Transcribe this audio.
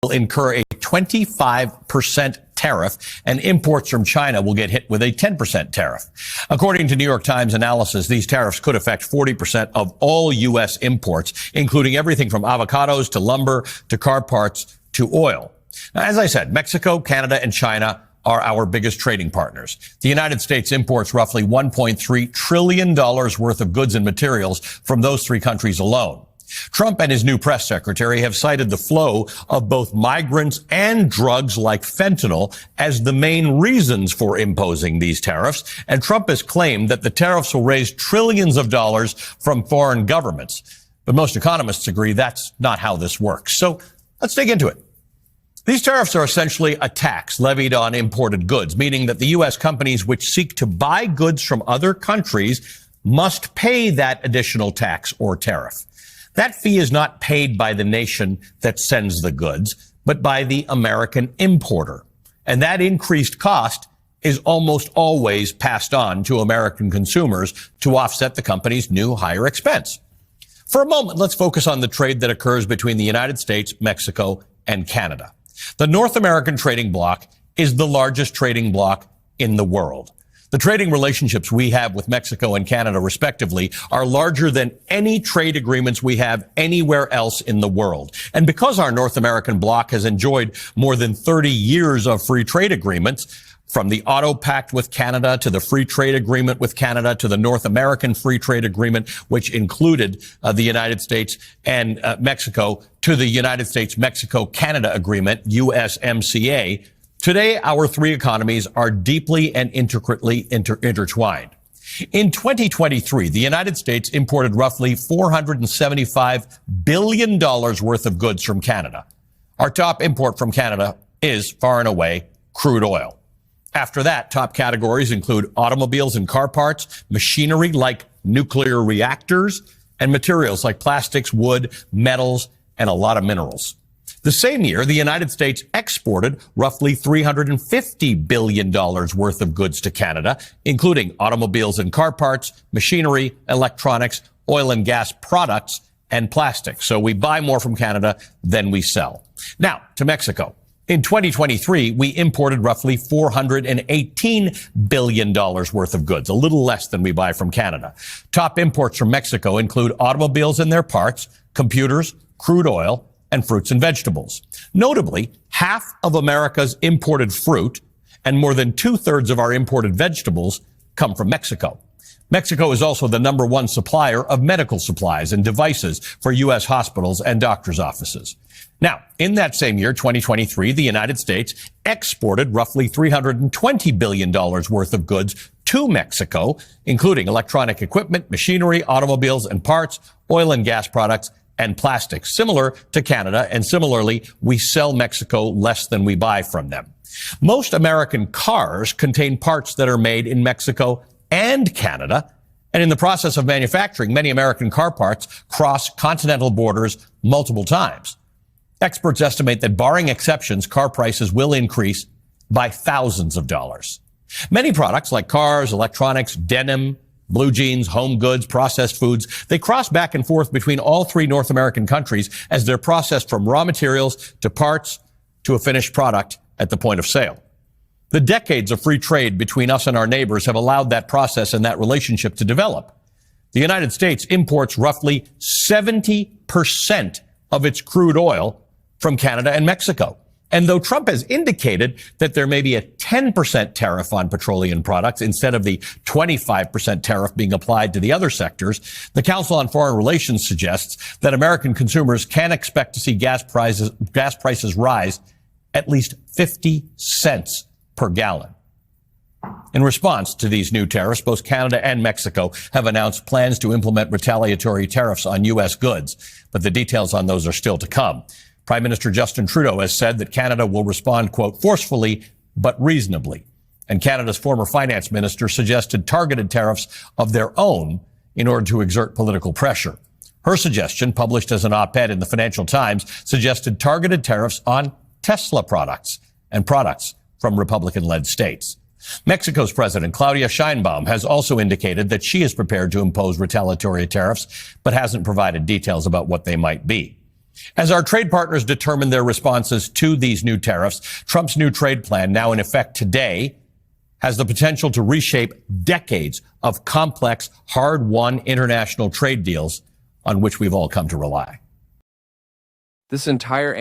incur a 25% tariff, and imports from China will get hit with a 10% tariff. According to New York Times analysis, these tariffs could affect 40% of all U.S. imports, including everything from avocados to lumber to car parts to oil. Now, as I said, Mexico, Canada, and China are our biggest trading partners. The United States imports roughly $1.3 trillion worth of goods and materials from those three countries alone. Trump and his new press secretary have cited the flow of both migrants and drugs like fentanyl as the main reasons for imposing these tariffs, and Trump has claimed that the tariffs will raise trillions of dollars from foreign governments. But most economists agree that's not how this works. So let's dig into it. These tariffs are essentially a tax levied on imported goods, meaning that the U.S. companies which seek to buy goods from other countries must pay that additional tax or tariff. That fee is not paid by the nation that sends the goods, but by the American importer. And that increased cost is almost always passed on to American consumers to offset the company's new higher expense. For a moment, let's focus on the trade that occurs between the United States, Mexico, and Canada. The North American trading bloc is the largest trading bloc in the world. The trading relationships we have with Mexico and Canada, respectively, are larger than any trade agreements we have anywhere else in the world. And because our North American bloc has enjoyed more than 30 years of free trade agreements, from the Auto Pact with Canada to the Free Trade Agreement with Canada to the North American Free Trade Agreement, which included the United States and Mexico, to the United States-Mexico-Canada Agreement, USMCA, today, our three economies are deeply and intricately intertwined. In 2023, the United States imported roughly $475 billion worth of goods from Canada. Our top import from Canada is, far and away, crude oil. After that, top categories include automobiles and car parts, machinery like nuclear reactors, and materials like plastics, wood, metals, and a lot of minerals. The same year, the United States exported roughly $350 billion worth of goods to Canada, including automobiles and car parts, machinery, electronics, oil and gas products, and plastics. So we buy more from Canada than we sell. Now, to Mexico. In 2023, we imported roughly $418 billion worth of goods, a little less than we buy from Canada. Top imports from Mexico include automobiles and their parts, computers, crude oil, and fruits and vegetables. Notably, half of America's imported fruit and more than 2/3 of our imported vegetables come from Mexico. Mexico is also the number one supplier of medical supplies and devices for U.S. hospitals and doctors' offices. Now, in that same year, 2023, the United States exported roughly $320 billion worth of goods to Mexico, including electronic equipment, machinery, automobiles and parts, oil and gas products, and plastics, similar to Canada, and similarly, we sell Mexico less than we buy from them. Most American cars contain parts that are made in Mexico and Canada, and in the process of manufacturing, many American car parts cross continental borders multiple times. Experts estimate that, barring exceptions, car prices will increase by thousands of dollars. Many products like cars, electronics, denim, blue jeans, home goods, processed foods, they cross back and forth between all three North American countries as they're processed from raw materials to parts to a finished product at the point of sale. The decades of free trade between us and our neighbors have allowed that process and that relationship to develop. The United States imports roughly 70% of its crude oil from Canada and Mexico. And though Trump has indicated that there may be a 10% tariff on petroleum products instead of the 25% tariff being applied to the other sectors, the Council on Foreign Relations suggests that American consumers can expect to see gas prices rise at least 50 cents per gallon. In response to these new tariffs, both Canada and Mexico have announced plans to implement retaliatory tariffs on U.S. goods, but the details on those are still to come. Prime Minister Justin Trudeau has said that Canada will respond, quote, forcefully but reasonably. And Canada's former finance minister suggested targeted tariffs of their own in order to exert political pressure. Her suggestion, published as an op-ed in the Financial Times, suggested targeted tariffs on Tesla products and products from Republican-led states. Mexico's President Claudia Sheinbaum has also indicated that she is prepared to impose retaliatory tariffs, but hasn't provided details about what they might be. As our trade partners determine their responses to these new tariffs, Trump's new trade plan, now in effect today, has the potential to reshape decades of complex, hard-won international trade deals on which we've all come to rely. This entire